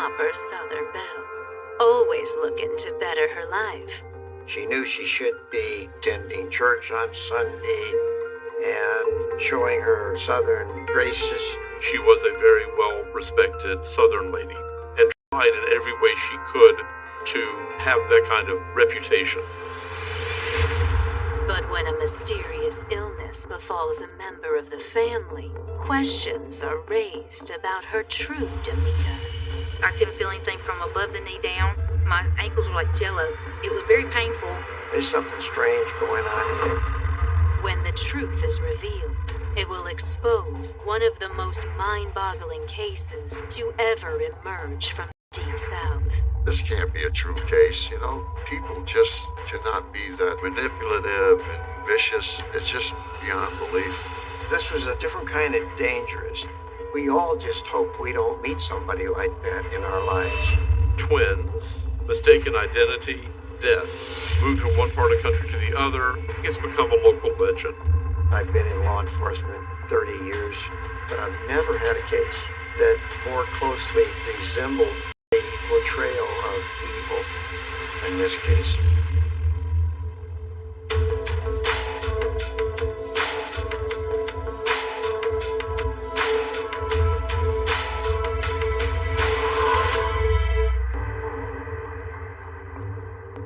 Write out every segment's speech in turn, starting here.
proper Southern belle, always looking to better her life. She knew she should be attending church on Sunday and showing her Southern graces. She was a very well-respected Southern lady and tried in every way she could to have that kind of reputation. But when a mysterious illness befalls a member of the family, questions are raised about her true demeanor. I couldn't feel anything from above the knee down. My ankles were like jello. It was very painful. There's something strange going on here. When the truth is revealed, it will expose one of the most mind-boggling cases to ever emerge from the Deep South. This can't be a true case, you know? People just cannot be that manipulative and vicious. It's just beyond belief. This was a different kind of dangerous. We all just hope we don't meet somebody like that in our lives. Twins, mistaken identity, death, moved from one part of the country to the other. It's become a local legend. I've been in law enforcement 30 years, but I've never had a case that more closely resembled the portrayal of evil in this case.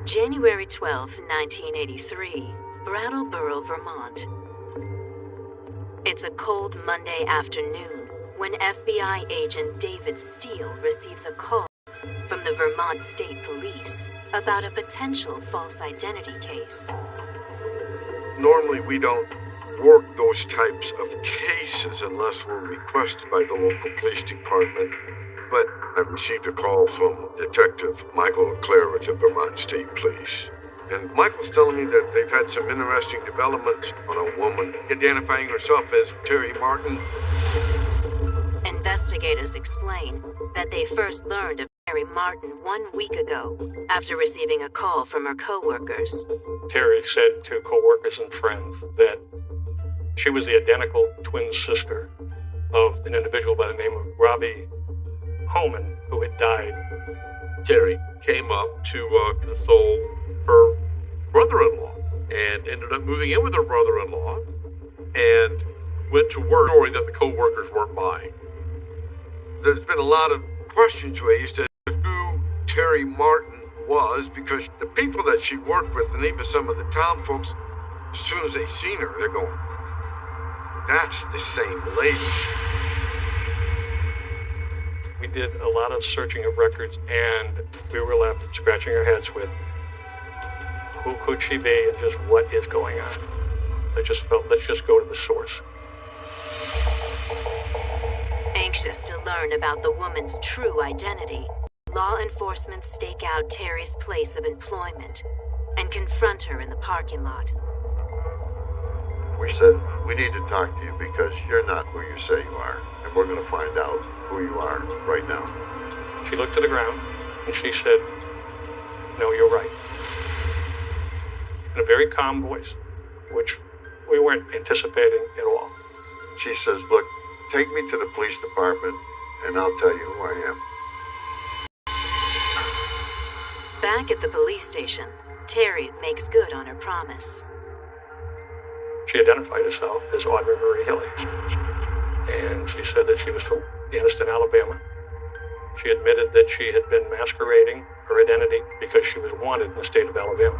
January 12, 1983, Brattleboro, Vermont. It's a cold Monday afternoon when FBI agent David Steele receives a call from the Vermont State Police about a potential false identity case. Normally we don't work those types of cases unless we're requested by the local police department. But I received a call from Detective Michael Clare at the Vermont State Police. And Michael's telling me that they've had some interesting developments on a woman identifying herself as Terry Martin. Investigators explain that they first learned of Terry Martin 1 week ago after receiving a call from her co-workers. Terry said to co-workers and friends that she was the identical twin sister of an individual by the name of Robbie Homan, who had died. Terry came up to console her brother-in-law and ended up moving in with her brother-in-law and went to work, story that the co-workers weren't buying. There's been a lot of questions raised as to who Terry Martin was, because the people that she worked with, and even some of the town folks, as soon as they seen her, they're going, that's the same lady. We did a lot of searching of records, and we were left scratching our heads with who could she be and just what is going on. I just felt, let's just go to the source. Anxious to learn about the woman's true identity, law enforcement stake out Terry's place of employment and confront her in the parking lot. We said, we need to talk to you because you're not who you say you are, and we're going to find out who you are right now. She looked to the ground and she said, no, you're right. In a very calm voice, which we weren't anticipating at all. She says, look, take me to the police department and I'll tell you who I am. Back at the police station, Terry makes good on her promise. She identified herself as Audrey Marie Hilley, and she said that she was from Anniston, Alabama. She admitted that she had been masquerading her identity because she was wanted in the state of Alabama.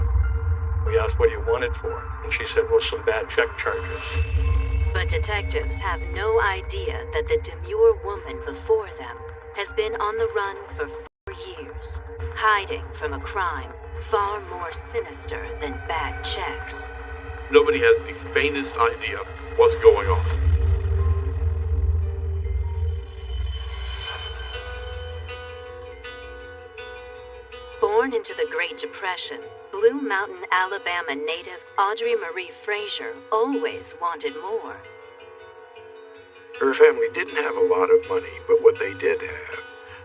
We asked, what do you want it for? And she said, well, some bad check charges. But detectives have no idea that the demure woman before them has been on the run for 4 years, hiding from a crime far more sinister than bad checks. Nobody has the faintest idea what's going on. Born into the Great Depression, Blue Mountain, Alabama native Audrey Marie Frazier always wanted more. Her family didn't have a lot of money, but what they did have,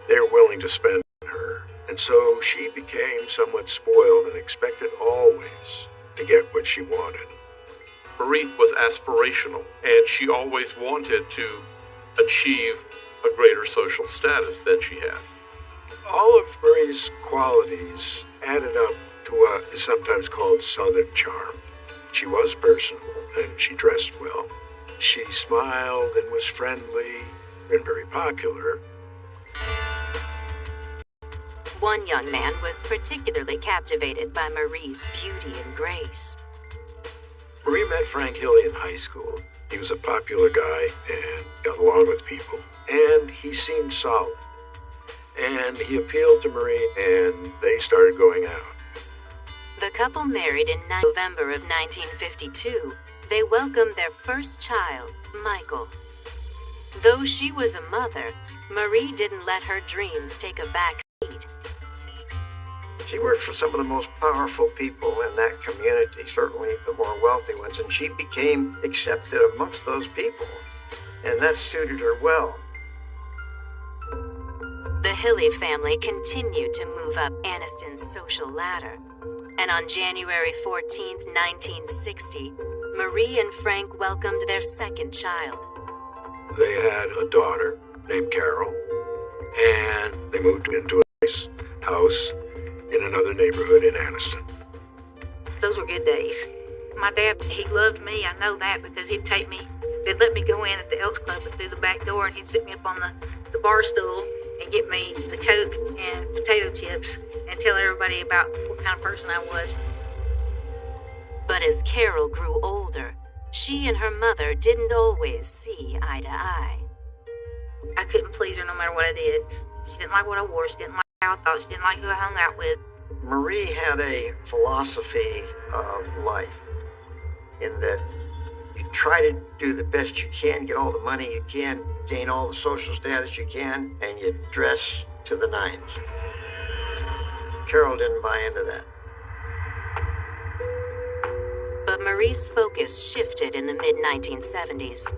they were willing to spend on her. And so she became somewhat spoiled and expected always to get what she wanted. Marie was aspirational, and she always wanted to achieve a greater social status than she had. All of Marie's qualities added up to what is sometimes called Southern charm. She was personable, and she dressed well. She smiled and was friendly and very popular. One young man was particularly captivated by Marie's beauty and grace. Marie met Frank Hilley in high school. He was a popular guy and got along with people, and he seemed solid. And he appealed to Marie, and they started going out. The couple married in November of 1952. They welcomed their first child, Michael. Though she was a mother, Marie didn't let her dreams take a back seat. She worked for some of the most powerful people in that community, certainly the more wealthy ones, and she became accepted amongst those people, and that suited her well. The Hilley family continued to move up Aniston's social ladder, and on January 14, 1960, Marie and Frank welcomed their second child. They had a daughter named Carol, and they moved into a nice house in another neighborhood in Aniston. Those were good days. My dad, he loved me. I know that because he'd let me go in at the Elks Club through the back door, and he'd sit me up on the bar stool and get me the Coke and potato chips and tell everybody about what kind of person I was. But as Carol grew older, she and her mother didn't always see eye to eye. I couldn't please her no matter what I did. She didn't like what I wore. She didn't like how I thought. She didn't like who I hung out with. Marie had a philosophy of life in that you try to do the best you can, get all the money you can, gain all the social status you can, and you dress to the nines. Carol didn't buy into that. But Marie's focus shifted in the mid-1970s.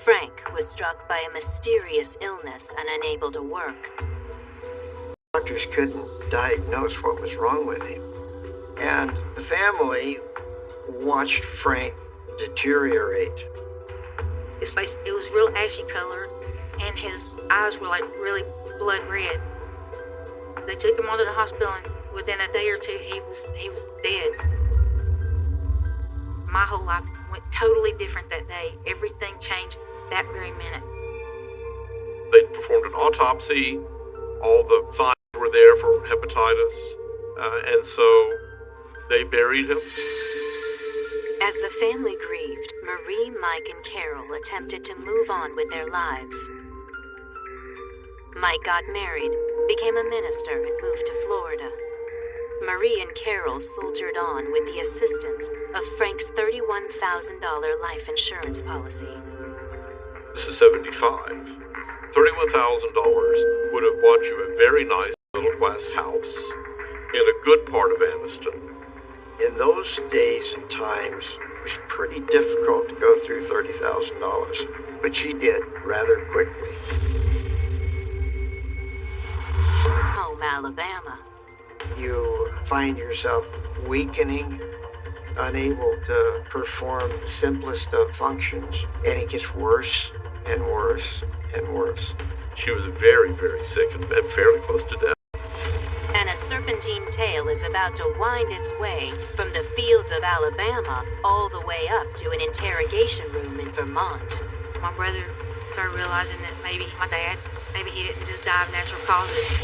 Frank was struck by a mysterious illness and unable to work. Doctors couldn't diagnose what was wrong with him. And the family watched Frank deteriorate. His face, it was real ashy color, and his eyes were like really blood red. They took him onto the hospital, and within a day or two, he was dead. My whole life went totally different that day. Everything changed that very minute. They performed an autopsy. All the signs were there for hepatitis, and so they buried him. As the family grieved, Marie, Mike, and Carol attempted to move on with their lives. Mike got married, became a minister, and moved to Florida. Marie and Carol soldiered on with the assistance of Frank's $31,000 life insurance policy. This is 75. $31,000 would have bought you a very nice middle-class house in a good part of Aniston. In those days and times, it was pretty difficult to go through $30,000, but she did rather quickly. Home, Alabama. You find yourself weakening, unable to perform the simplest of functions, and it gets worse and worse and worse. She was very, very sick and fairly close to death. And a serpentine tale is about to wind its way from the fields of Alabama all the way up to an interrogation room in Vermont. My brother started realizing that maybe my dad, maybe he didn't just die of natural causes.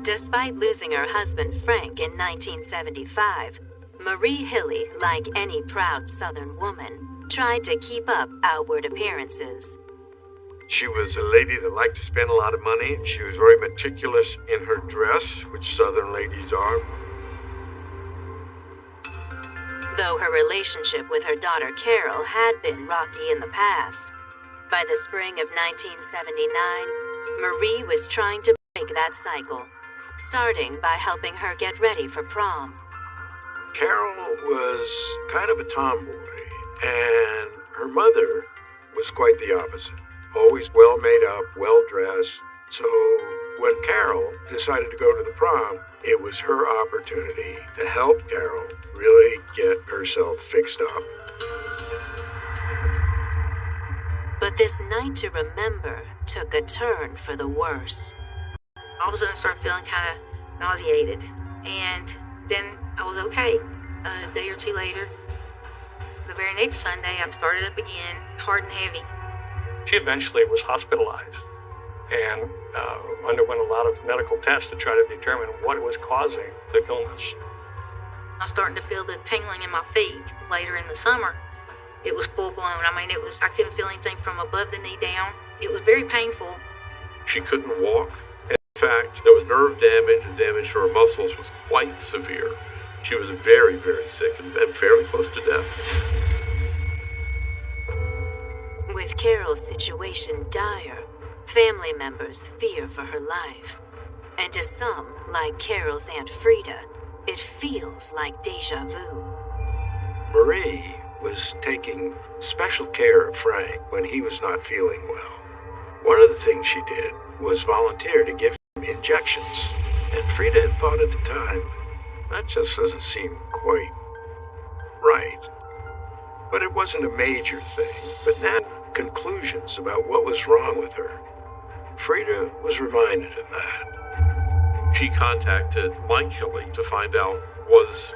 Despite losing her husband Frank in 1975, Marie Hilley, like any proud Southern woman, tried to keep up outward appearances. She was a lady that liked to spend a lot of money. She was very meticulous in her dress, which Southern ladies are. Though her relationship with her daughter Carol had been rocky in the past, by the spring of 1979, Marie was trying to break that cycle, starting by helping her get ready for prom. Carol was kind of a tomboy, and her mother was quite the opposite. Always well made up, well dressed, So when Carol decided to go to the prom, it was her opportunity to help Carol really get herself fixed up. But this night to remember took a turn for the worse. All of a sudden I started feeling kind of nauseated. And then I was okay. A day or two later, the very next Sunday, I started up again, hard and heavy. She eventually was hospitalized and underwent a lot of medical tests to try to determine what was causing the illness. I was starting to feel the tingling in my feet. Later in the summer, it was full blown. I couldn't feel anything from above the knee down. It was very painful. She couldn't walk. In fact, there was nerve damage, and damage to her muscles was quite severe. She was very, very sick and fairly close to death. With Carol's situation dire, family members fear for her life. And to some, like Carol's Aunt Frida, it feels like deja vu. Marie was taking special care of Frank when he was not feeling well. One of the things she did was volunteer to give him injections. And Frida had thought at the time, that just doesn't seem quite right. But it wasn't a major thing. But now, conclusions about what was wrong with her. Frida was reminded of that. She contacted Mike Hilley to find out, was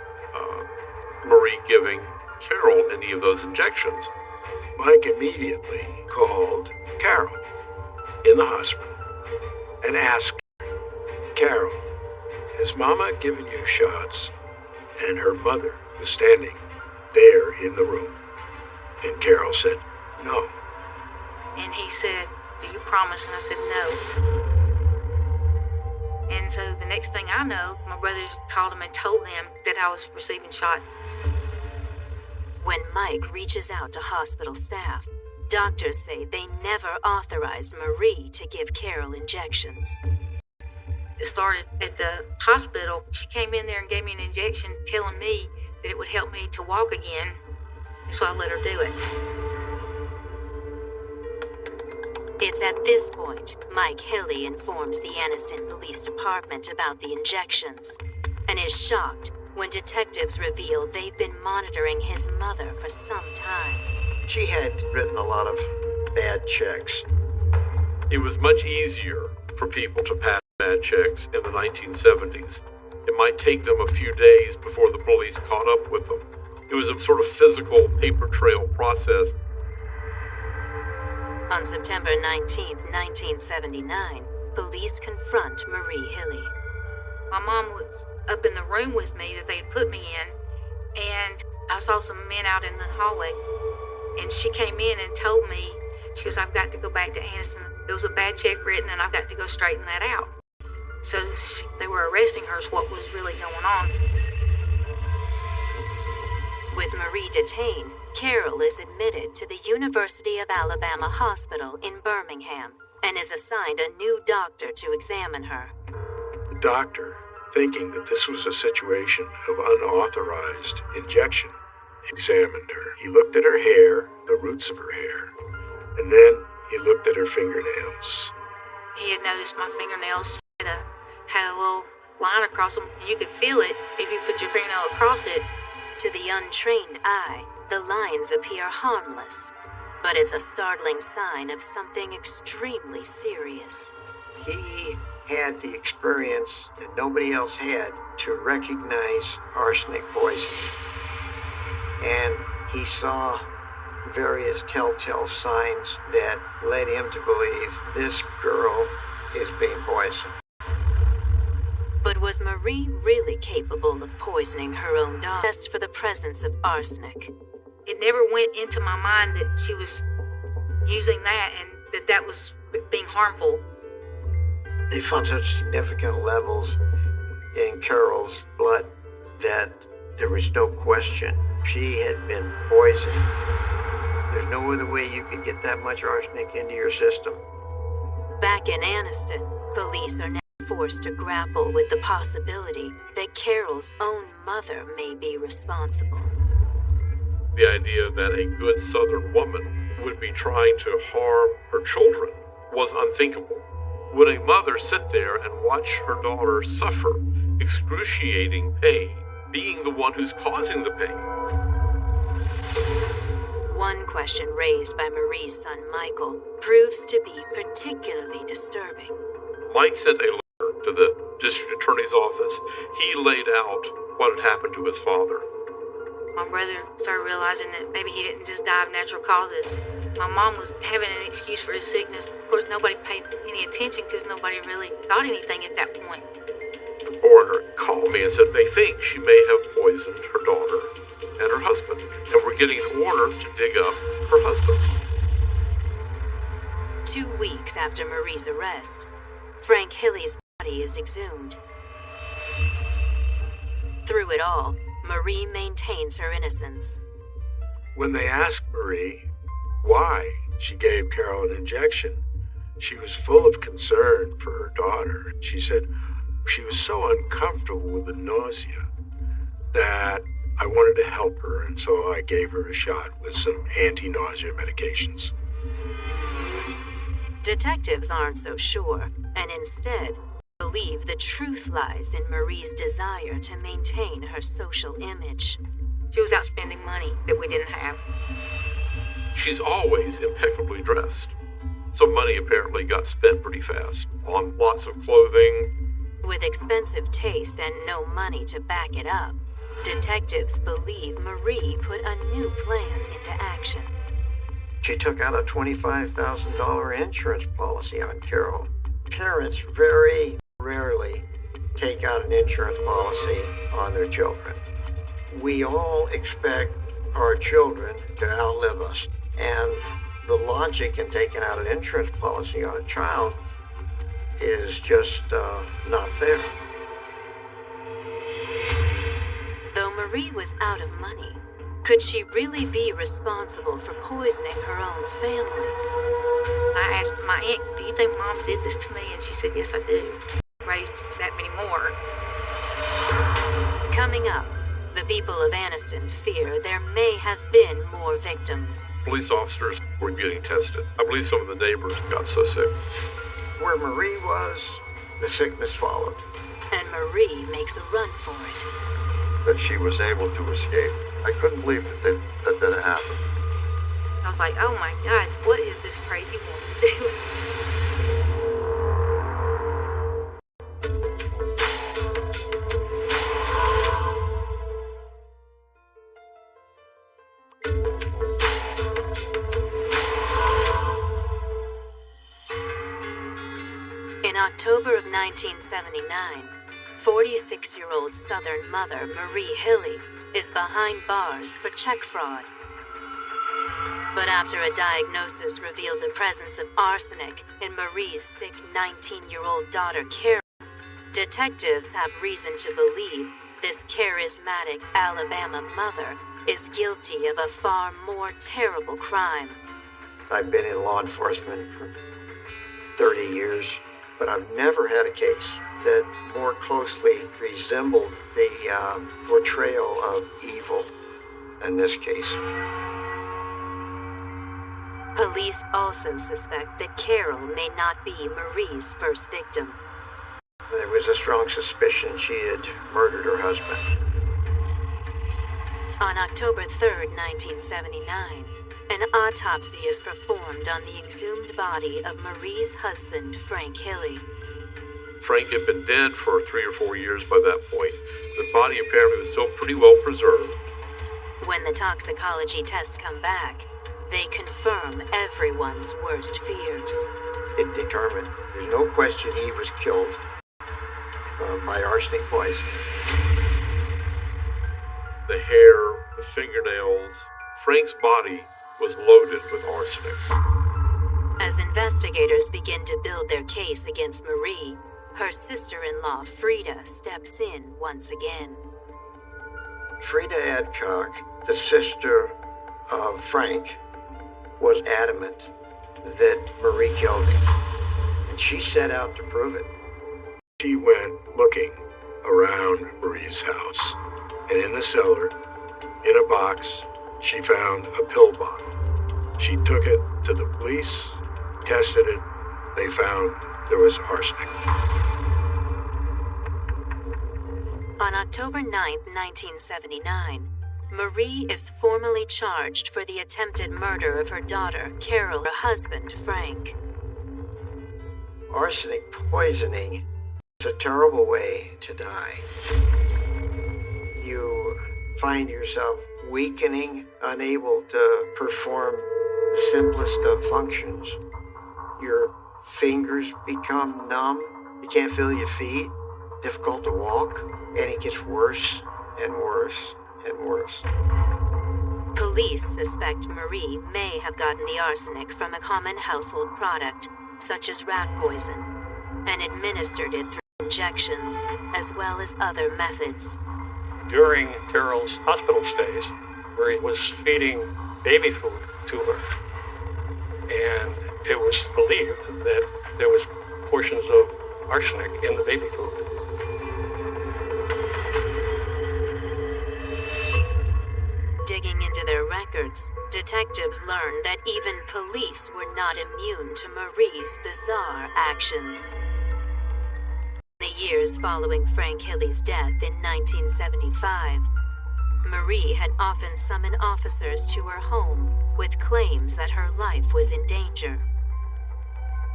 Marie giving Carol any of those injections? Mike immediately called Carol in the hospital and asked, Carol, has Mama given you shots? And her mother was standing there in the room. And Carol said, no. And he said, do you promise? And I said, no. And so the next thing I know, my brother called him and told them that I was receiving shots. When Mike reaches out to hospital staff, doctors say they never authorized Marie to give Carol injections. It started at the hospital. She came in there and gave me an injection telling me that it would help me to walk again. So I let her do it. It's at this point Mike Hilley informs the Anniston Police Department about the injections and is shocked when detectives reveal they've been monitoring his mother for some time. She had written a lot of bad checks. It was much easier for people to pass bad checks in the 1970s. It might take them a few days before the police caught up with them. It was a sort of physical paper trail process. On September 19, 1979, police confront Marie Hilley. My mom was up in the room with me that they had put me in, and I saw some men out in the hallway. And she came in and told me, she goes, I've got to go back to Anniston. There was a bad check written, and I've got to go straighten that out. So they were arresting her, so what was really going on. With Marie detained, Carol is admitted to the University of Alabama Hospital in Birmingham and is assigned a new doctor to examine her. The doctor, thinking that this was a situation of unauthorized injection, examined her. He looked at her hair, the roots of her hair, and then he looked at her fingernails. He had noticed my fingernails had a little line across them. You could feel it if you put your fingernail across it. To the untrained eye, the lines appear harmless, but it's a startling sign of something extremely serious. He had the experience that nobody else had to recognize arsenic poison. And he saw various telltale signs that led him to believe this girl is being poisoned. But was Marie really capable of poisoning her own dog? Test for the presence of arsenic. It never went into my mind that she was using that and that was being harmful. They found such significant levels in Carol's blood that there was no question she had been poisoned. There's no other way you could get that much arsenic into your system. Back in Anniston, police are now forced to grapple with the possibility that Carol's own mother may be responsible. The idea that a good Southern woman would be trying to harm her children was unthinkable. Would a mother sit there and watch her daughter suffer excruciating pain, being the one who's causing the pain? One question raised by Marie's son Michael proves to be particularly disturbing. Mike sent a letter to the district attorney's office. He laid out what had happened to his father. My brother started realizing that maybe he didn't just die of natural causes. My mom was having an excuse for his sickness. Of course, nobody paid any attention because nobody really thought anything at that point. The coroner called me and said they think she may have poisoned her daughter and her husband, and we're getting an order to dig up her husband. 2 weeks after Marie's arrest, Frank Hilley's body is exhumed. Through it all, Marie maintains her innocence. When they asked Marie why she gave Carol an injection, she was full of concern for her daughter. She said she was so uncomfortable with the nausea that I wanted to help her, and so I gave her a shot with some anti-nausea medications. Detectives aren't so sure, and instead believe the truth lies in Marie's desire to maintain her social image. She was out spending money that we didn't have. She's always impeccably dressed. So money apparently got spent pretty fast on lots of clothing. With expensive taste and no money to back it up, detectives believe Marie put a new plan into action. She took out a $25,000 insurance policy on Carol. Parents very rarely take out an insurance policy on their children. We all expect our children to outlive us, and the logic in taking out an insurance policy on a child is just not there. Though Marie was out of money, could she really be responsible for poisoning her own family? I asked my aunt, do you think Mom did this to me? And she said, yes, I do. Raised that many more. Coming up, the people of Anniston fear there may have been more victims. Police officers were getting tested. I believe some of the neighbors got so sick. Where Marie was, the sickness followed. And Marie makes a run for it. But she was able to escape. I couldn't believe that had happened. I was like, oh my God, what is this crazy woman doing? In October of 1979, 46-year-old Southern mother Marie Hilley is behind bars for check fraud. But after a diagnosis revealed the presence of arsenic in Marie's sick 19-year-old daughter Carol, detectives have reason to believe this charismatic Alabama mother is guilty of a far more terrible crime. I've been in law enforcement for 30 years, but I've never had a case that more closely resembled the portrayal of evil in this case. Police also suspect that Carol may not be Marie's first victim. There was a strong suspicion she had murdered her husband. On October 3rd, 1979, an autopsy is performed on the exhumed body of Marie's husband, Frank Hilley. Frank had been dead for 3 or 4 years by that point. The body apparently was still pretty well preserved. When the toxicology tests come back, they confirm everyone's worst fears. It determined, there's no question he was killed by arsenic poisoning. The hair, the fingernails, Frank's body was loaded with arsenic. As investigators begin to build their case against Marie, her sister-in-law Frida steps in once again. Frida Adcock, the sister of Frank, was adamant that Marie killed him, and she set out to prove it. She went looking around Marie's house, and in the cellar, in a box, she found a pill bottle. She took it to the police, tested it. They found there was arsenic. On October 9th, 1979, Marie is formally charged for the attempted murder of her daughter, Carol, her husband, Frank. Arsenic poisoning is a terrible way to die. You find yourself weakening, unable to perform the simplest of functions. Your fingers become numb. You can't feel your feet. Difficult to walk. And it gets worse and worse and worse. Police suspect Marie may have gotten the arsenic from a common household product, such as rat poison, and administered it through injections, as well as other methods. During Carol's hospital stays, Marie was feeding baby food to her, and it was believed that there was portions of arsenic in the baby food. Digging into their records, detectives learned that even police were not immune to Marie's bizarre actions. In the years following Frank Hilley's death in 1975, Marie had often summoned officers to her home with claims that her life was in danger.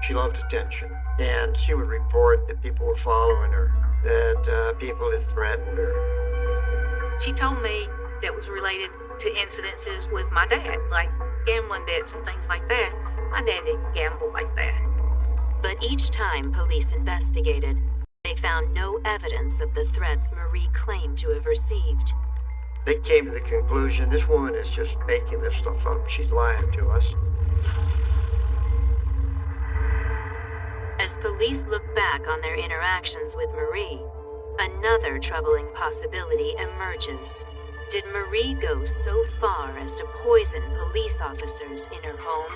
She loved attention, and she would report that people were following her, that people had threatened her. She told me that was related to incidences with my dad, like gambling debts and things like that. My dad didn't gamble like that. But each time police investigated, they found no evidence of the threats Marie claimed to have received. They came to the conclusion this woman is just making this stuff up. She's lying to us. As police look back on their interactions with Marie, another troubling possibility emerges. Did Marie go so far as to poison police officers in her home?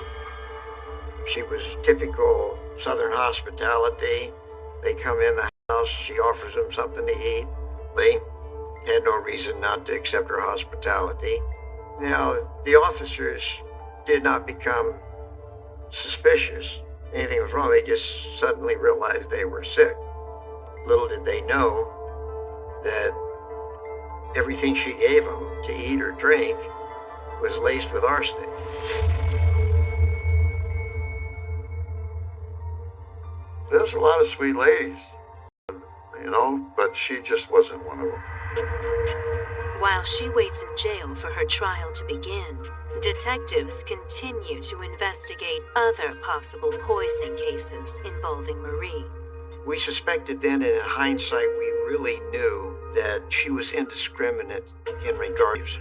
She was typical Southern hospitality. They come in the house, she offers them something to eat. They had no reason not to accept her hospitality. Now, the officers did not become suspicious. Anything was wrong. They just suddenly realized they were sick. Little did they know that everything she gave them to eat or drink was laced with arsenic. There's a lot of sweet ladies, but she just wasn't one of them. While she waits in jail for her trial to begin, detectives continue to investigate other possible poisoning cases involving Marie. We suspected then, and in hindsight, we really knew that she was indiscriminate in regards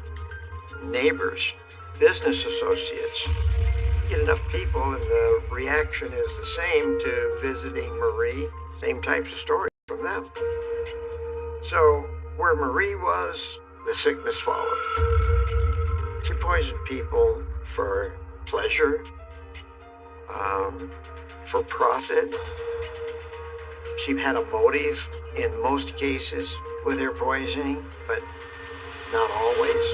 to neighbors, business associates. You get enough people and the reaction is the same to visiting Marie, same types of stories from them. So where Marie was, the sickness followed. She poisoned people for pleasure, for profit. She had a motive in most cases with her poisoning, but not always.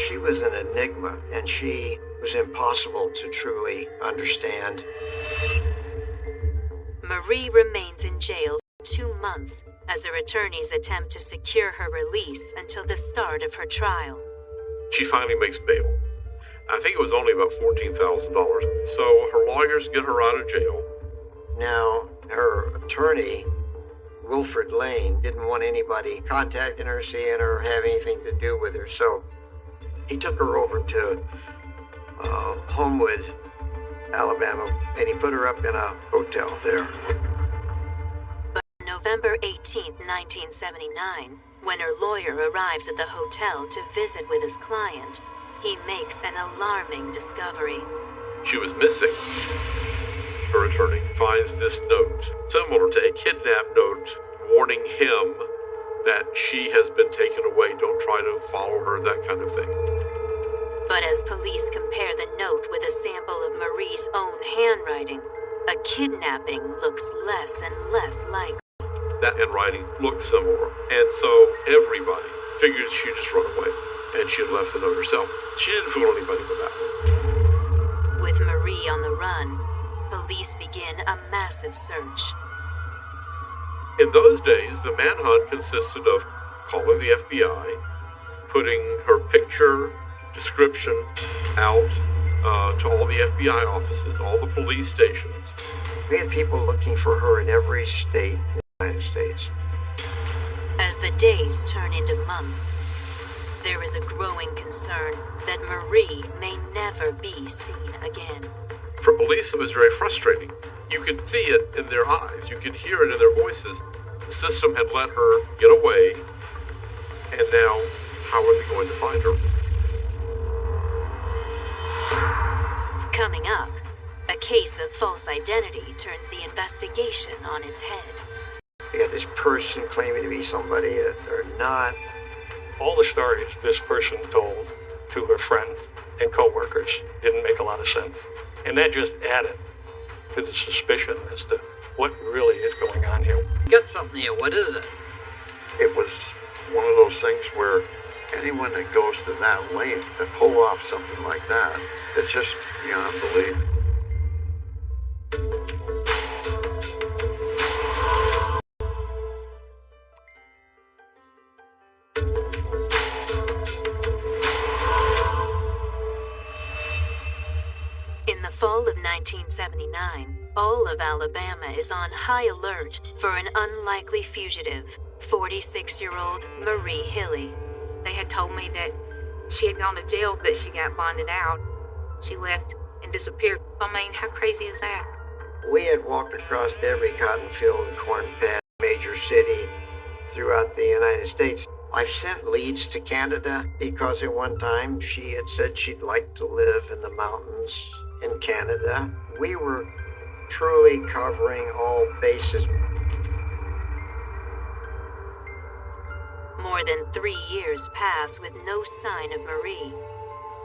She was an enigma, and she was impossible to truly understand. Marie remains in jail for 2 months as her attorneys attempt to secure her release until the start of her trial. She finally makes bail. I think it was only about $14,000. So her lawyers get her out of jail. Now, her attorney, Wilfred Lane, didn't want anybody contacting her, seeing her, having anything to do with her. So he took her over to Homewood, Alabama, and he put her up in a hotel there. But on November 18th, 1979, when her lawyer arrives at the hotel to visit with his client, he makes an alarming discovery. She was missing. Her attorney finds this note, similar to a kidnap note, warning him that she has been taken away. Don't try to follow her, that kind of thing. But as police compare the note with a sample of Marie's own handwriting, a kidnapping looks less and less likely. That handwriting looked similar, and so everybody figured she'd just run away, and she had left the note herself. She didn't fool anybody with that. With Marie on the run, police begin a massive search. In those days, the manhunt consisted of calling the FBI, putting her picture, description out to all the FBI offices, all the police stations. We had people looking for her in every state in the United States. As the days turn into months, there is a growing concern that Marie may never be seen again. For police, it was very frustrating. You could see it in their eyes. You could hear it in their voices. The system had let her get away, and now, how are they going to find her? Coming up, a case of false identity turns the investigation on its head. You got this person claiming to be somebody that they're not. All the stories this person told to her friends and coworkers didn't make a lot of sense. And that just added to the suspicion as to what really is going on here. Got something here. What is it? It was one of those things where anyone that goes to that length to pull off something like that, it's just beyond belief. In the fall of 1979, all of Alabama is on high alert for an unlikely fugitive, 46-year-old Marie Hilley. They had told me that she had gone to jail, but she got bonded out. She left and disappeared. I mean, how crazy is that? We had walked across every cotton field and corn patch, major city throughout the United States. I've sent leads to Canada because at one time she had said she'd like to live in the mountains in Canada. We were truly covering all bases. More than 3 years pass with no sign of Marie.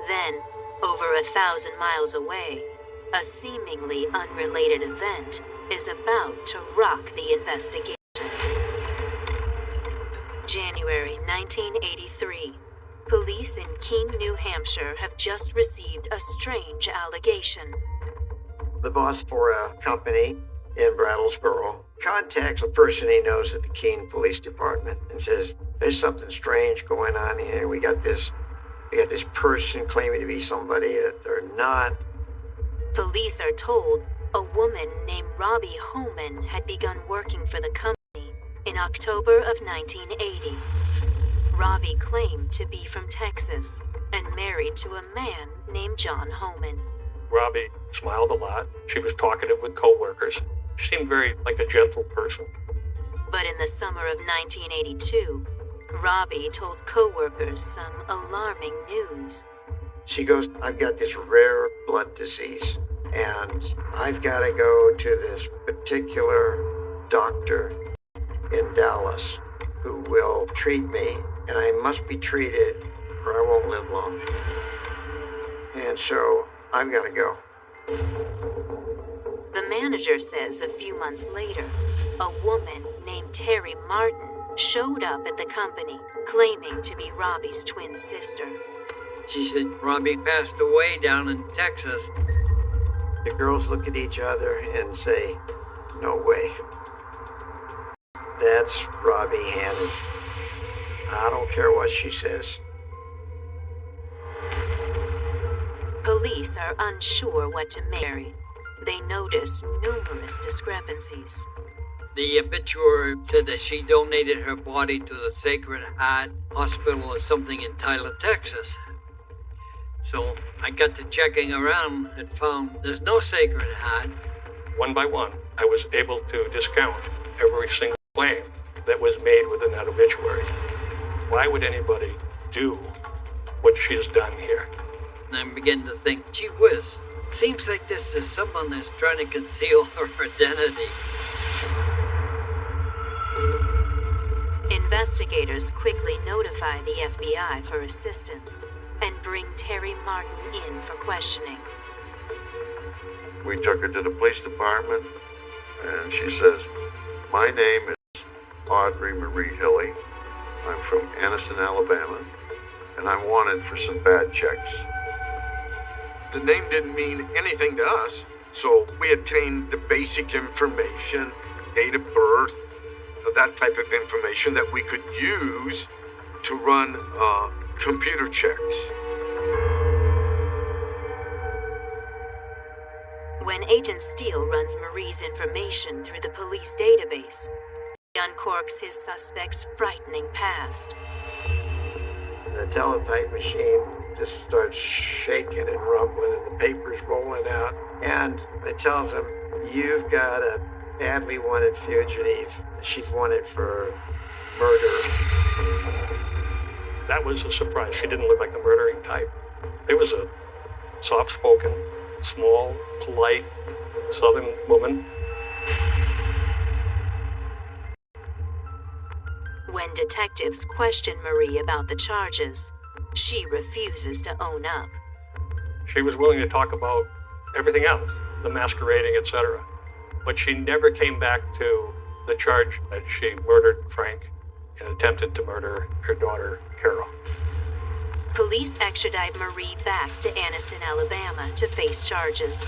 Then, over 1,000 miles away, a seemingly unrelated event is about to rock the investigation. January 1983. Police in Keene, New Hampshire have just received a strange allegation. The boss for a company in Brattlesboro contacts a person he knows at the Keene Police Department and says, there's something strange going on here. We got this person claiming to be somebody that they're not. Police are told a woman named Robbie Homan had begun working for the company in October of 1980. Robbie claimed to be from Texas and married to a man named John Homan. Robbie smiled a lot. She was talkative with coworkers. She seemed very like a gentle person. But in the summer of 1982, Robbie told coworkers some alarming news. She goes, I've got this rare blood disease, and I've got to go to this particular doctor in Dallas who will treat me, and I must be treated or I won't live long. And so I've got to go. The manager says a few months later, a woman named Terry Martin showed up at the company claiming to be Robbie's twin sister. She said Robbie passed away down in Texas. The girls look at each other and say, no way. That's Robbie Hannon. I don't care what she says. Police are unsure what to make. They notice numerous discrepancies. The obituary said that she donated her body to the Sacred Heart Hospital or something in Tyler, Texas. So I got to checking around and found there's no Sacred Heart. One by one, I was able to discount every single claim that was made within that obituary. Why would anybody do what she has done here? And I began to think, gee whiz, it seems like this is someone that's trying to conceal her identity. Investigators quickly notify the FBI for assistance and bring Terry Martin in for questioning. We took her to the police department, and she says, my name is Audrey Marie Hilley. I'm from Anniston, Alabama, and I'm wanted for some bad checks. The name didn't mean anything to us. So we obtained the basic information, date of birth, that type of information that we could use to run computer checks. When Agent Steele runs Marie's information through the police database, he uncorks his suspect's frightening past. The teletype machine just starts shaking and rumbling, and the paper's rolling out. And it tells him, you've got a badly wanted fugitive. She's wanted for murder. That was a surprise. She didn't look like the murdering type. It was a soft-spoken, small, polite, Southern woman. When detectives question Marie about the charges, she refuses to own up. She was willing to talk about everything else, the masquerading, etc. But she never came back to the charge that she murdered Frank and attempted to murder her daughter, Carol. Police extradite Marie back to Anniston, Alabama to face charges.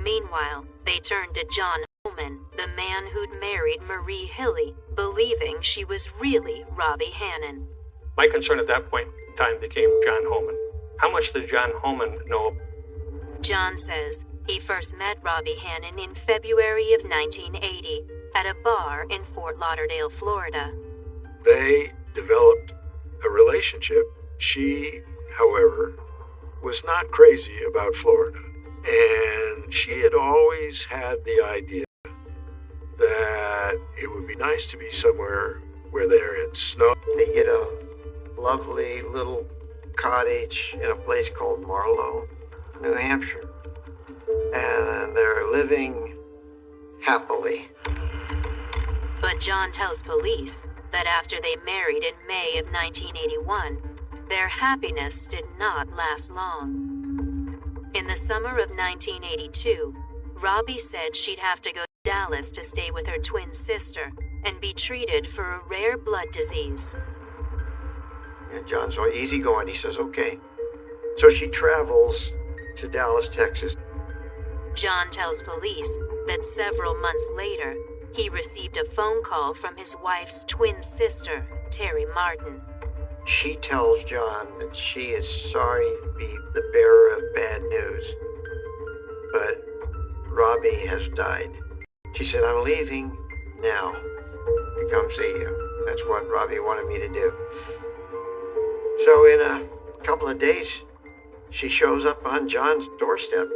Meanwhile, they turn to John Holman, the man who'd married Marie Hilley, believing she was really Robbie Hannon. My concern at that point in time became John Holman. How much did John Holman know? John says he first met Robbie Hannon in February of 1980 at a bar in Fort Lauderdale, Florida. They developed a relationship. She, however, was not crazy about Florida. And she had always had the idea that it would be nice to be somewhere where there had snow. They get a lovely little cottage in a place called Marlow, New Hampshire. And they're living happily. But John tells police that after they married in May of 1981, their happiness did not last long. In the summer of 1982, Robbie said she'd have to go to Dallas to stay with her twin sister and be treated for a rare blood disease. And John's all easygoing. He says, okay. So she travels to Dallas, Texas. John tells police that several months later, he received a phone call from his wife's twin sister, Terry Martin. She tells John that she is sorry to be the bearer of bad news, but Robbie has died. She said, I'm leaving now to come see you. That's what Robbie wanted me to do. So in a couple of days, she shows up on John's doorstep.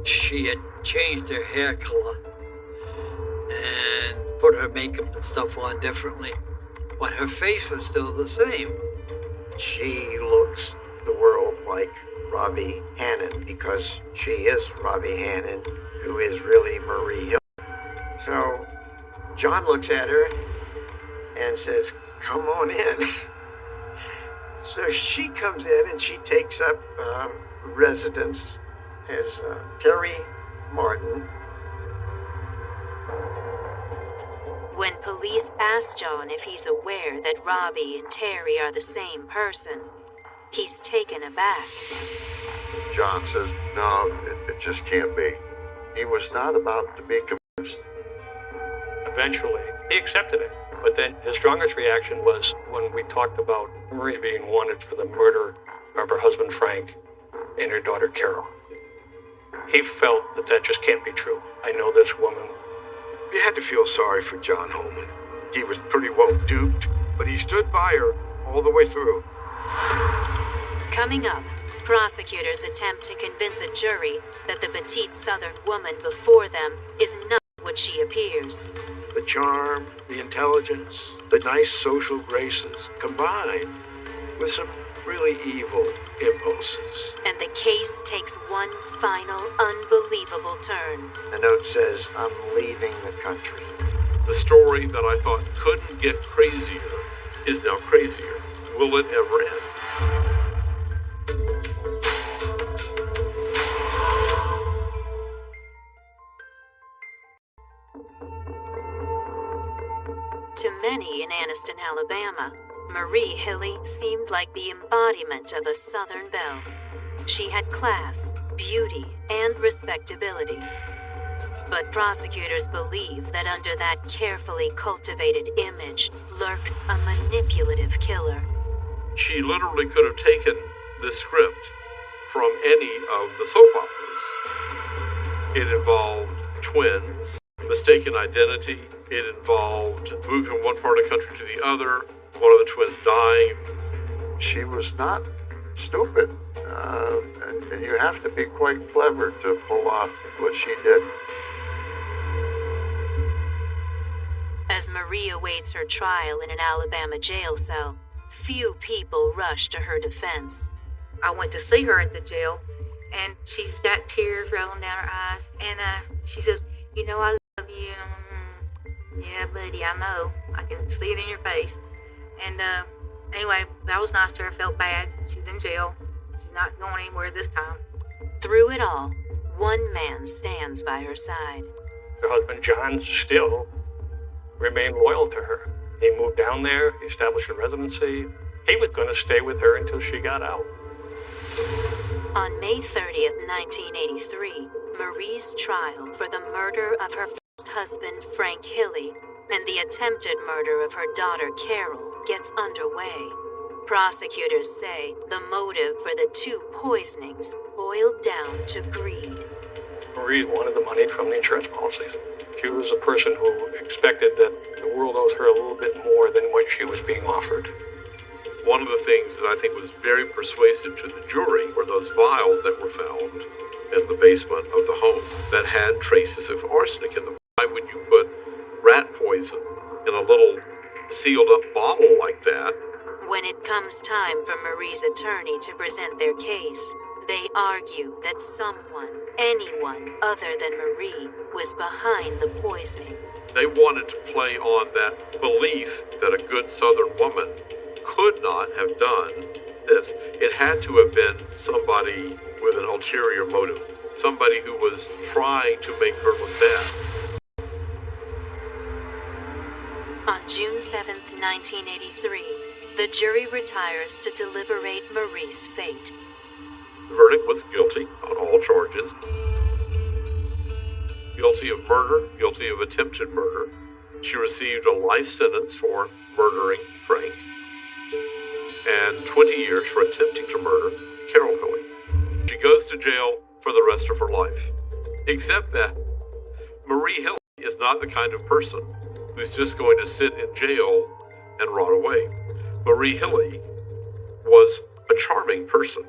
She had changed her hair color and put her makeup and stuff on differently, but her face was still the same. She looks the world like Robbie Hannon because she is Robbie Hannon, who is really Marie Hill. So John looks at her and says, come on in. So she comes in and she takes up residence as Terry Martin. When police ask John if he's aware that Robbie and Terry are the same person, he's taken aback. John says, no, it just can't be. He was not about to be convinced. Eventually, he accepted it. But then his strongest reaction was when we talked about Marie being wanted for the murder of her husband Frank and her daughter Carol. He felt that that just can't be true. I know this woman. You had to feel sorry for John Holman. He was pretty well duped, but he stood by her all the way through. Coming up, prosecutors attempt to convince a jury that the petite Southern woman before them is not what she appears. The charm, the intelligence, the nice social graces, combined with some really evil impulses. And the case takes one final, unbelievable turn. The note says, I'm leaving the country. The story that I thought couldn't get crazier is now crazier. Will it ever end? To many in Anniston, Alabama, Marie Hilley seemed like the embodiment of a Southern belle. She had class, beauty, and respectability. But prosecutors believe that under that carefully cultivated image lurks a manipulative killer. She literally could have taken this script from any of the soap operas. It involved twins, mistaken identity. It involved moving from one part of the country to the other, one of the twins dying. She was not stupid, and you have to be quite clever to pull off what she did. As Marie awaits her trial in an Alabama jail cell, few people rush to her defense. I went to see her at the jail, and she's got tears rolling down her eyes, and she says, "You know I love you." Yeah, buddy, I know. I can see it in your face. And anyway, that was nice to her. I felt bad. She's in jail. She's not going anywhere this time. Through it all, one man stands by her side. Her husband, John, still remained loyal to her. He moved down there, he established a residency. He was going to stay with her until she got out. On May 30th, 1983, Marie's trial for the murder of her first husband, Frank Hilley, and the attempted murder of her daughter, Carol, gets underway. Prosecutors say the motive for the two poisonings boiled down to greed. Marie wanted the money from the insurance policies. She was a person who expected that the world owes her a little bit more than what she was being offered. One of the things that I think was very persuasive to the jury were those vials that were found in the basement of the home that had traces of arsenic in them. Why would you put rat poison in a little sealed up bottle like that? When it comes time for Marie's attorney to present their case, they argue that someone, anyone other than Marie, was behind the poisoning. They wanted to play on that belief that a good Southern woman could not have done this. It had to have been somebody with an ulterior motive, somebody who was trying to make her look bad. On June 7th, 1983, the jury retires to deliberate Marie's fate. The verdict was guilty on all charges. Guilty of murder, guilty of attempted murder. She received a life sentence for murdering Frank, and 20 years for attempting to murder Carol Hilley. She goes to jail for the rest of her life. Except that Marie Hilley is not the kind of person who's just going to sit in jail and rot away. Marie Hilley was a charming person.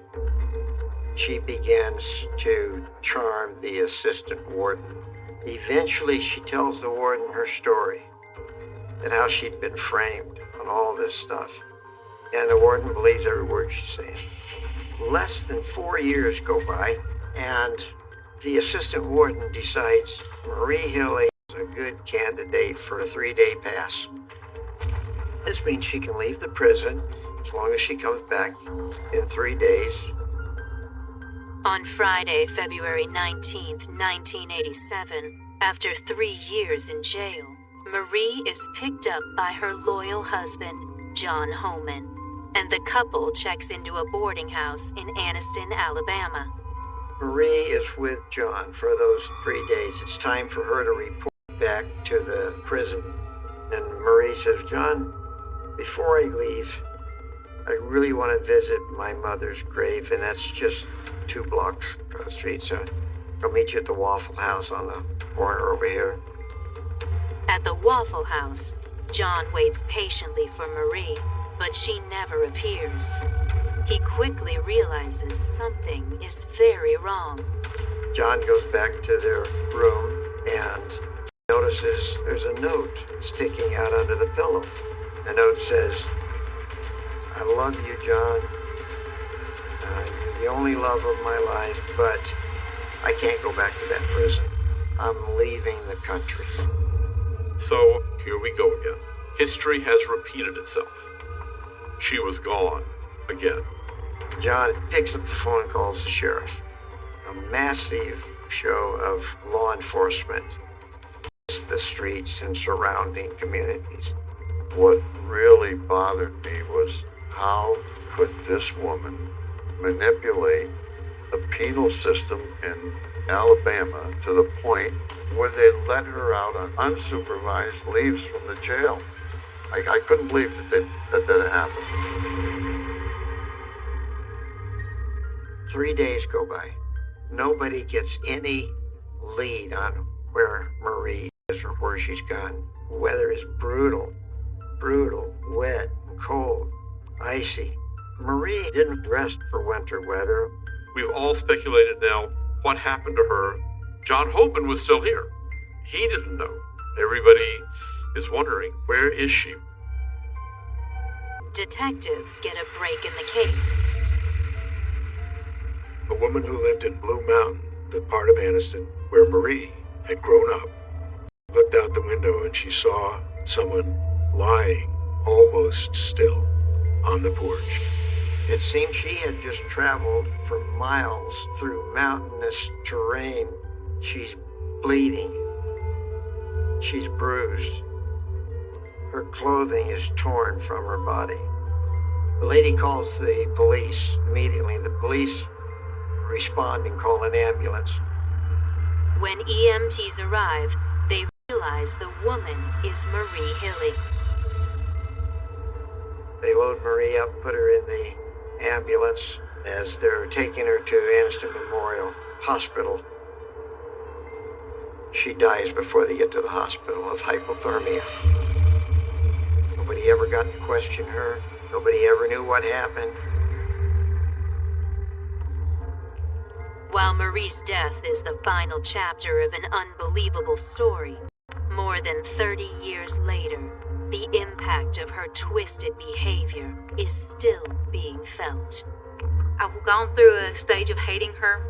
She begins to charm the assistant warden. Eventually, she tells the warden her story and how she'd been framed on all this stuff. And the warden believes every word she's saying. Less than 4 years go by, and the assistant warden decides Marie Hilley is a good candidate for a 3-day pass. This means she can leave the prison as long as she comes back in 3 days. On Friday, February 19th, 1987, after 3 years in jail, Marie is picked up by her loyal husband, John Holman, and the couple checks into a boarding house in Anniston, Alabama. Marie is with John for those 3 days. It's time for her to report back to the prison. And Marie says, "John, before I leave, I really want to visit my mother's grave, and that's just 2 blocks across the street, so I'll meet you at the Waffle House on the corner over here." At the Waffle House, John waits patiently for Marie, but she never appears. He quickly realizes something is very wrong. John goes back to their room and notices there's a note sticking out under the pillow. The note says, "I love you, John. You're the only love of my life, but I can't go back to that prison. I'm leaving the country." So here we go again. History has repeated itself. She was gone again. John picks up the phone and calls the sheriff. A massive show of law enforcement hits the streets and surrounding communities. What really bothered me was how could this woman manipulate the penal system in Alabama to the point where they let her out on unsupervised leaves from the jail. I couldn't believe that happened. 3 days go by. Nobody gets any lead on where Marie is or where she's gone. Weather is brutal, wet, and cold, icy. Marie didn't rest for winter weather. We've all speculated now what happened to her. John Hoban was still here. He didn't know. Everybody is wondering, where is she? Detectives get a break in the case. A woman who lived in Blue Mountain, the part of Anniston where Marie had grown up, looked out the window and she saw someone lying almost still on the porch. It seemed she had just traveled for miles through mountainous terrain. She's bleeding. She's bruised. Her clothing is torn from her body. The lady calls the police. Immediately, the police respond and call an ambulance. When EMTs arrive, they realize the woman is Marie Hilley. They load Marie up, put her in the ambulance. As they're taking her to Anniston Memorial Hospital, she dies before they get to the hospital of hypothermia. Nobody ever got to question her. Nobody ever knew what happened. While Marie's death is the final chapter of an unbelievable story, more than 30 years later, the impact of her twisted behavior is still being felt. I've gone through a stage of hating her,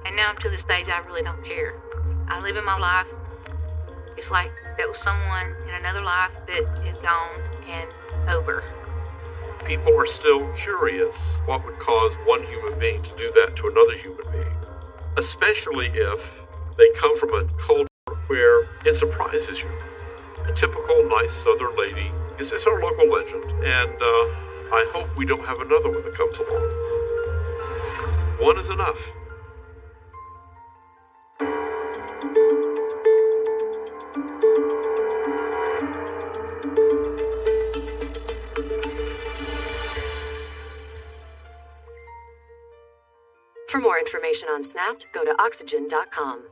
and now I'm to the stage I really don't care. I live in my life. It's like that was someone in another life that is gone and over. People are still curious what would cause one human being to do that to another human being, especially if they come from a culture where it surprises you. A typical nice Southern lady is our local legend, and I hope we don't have another one that comes along. One is enough. For more information on Snapped, go to oxygen.com.